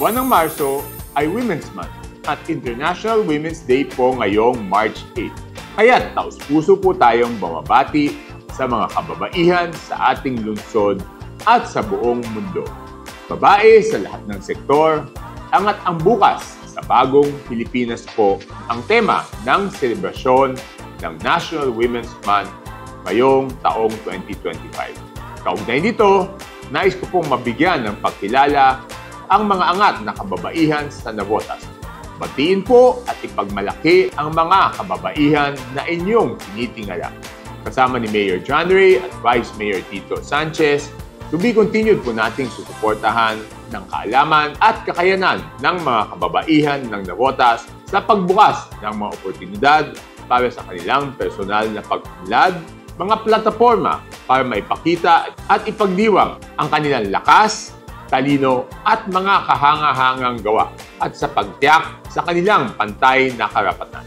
buwan ng Marso ay Women's Month at International Women's Day po ngayong March 8. Kaya taus-puso po tayong bumabati sa mga kababaihan sa ating lungsod at sa buong mundo. Babae sa lahat ng sektor, angat ang bukas sa bagong Pilipinas po ang tema ng selebrasyon ng National Women's Month ngayong taong 2025. Kaugnay nito, nais ko pong mabigyan ng pagkilala ang mga angat na kababaihan sa Navotas. Batiin po at ipagmalaki ang mga kababaihan na inyong tinitingala. Kasama ni Mayor John Ray at Vice Mayor Tito Sanchez, to be continued po nating susuportahan ng kaalaman at kakayanan ng mga kababaihan ng Navotas sa pagbukas ng mga oportunidad para sa kanilang personal na pag-unlad, mga plataforma para maipakita at ipagdiwang ang kanilang lakas, talino at mga kahanga-hangang gawa at sa pagtiyak sa kanilang pantay na karapatan.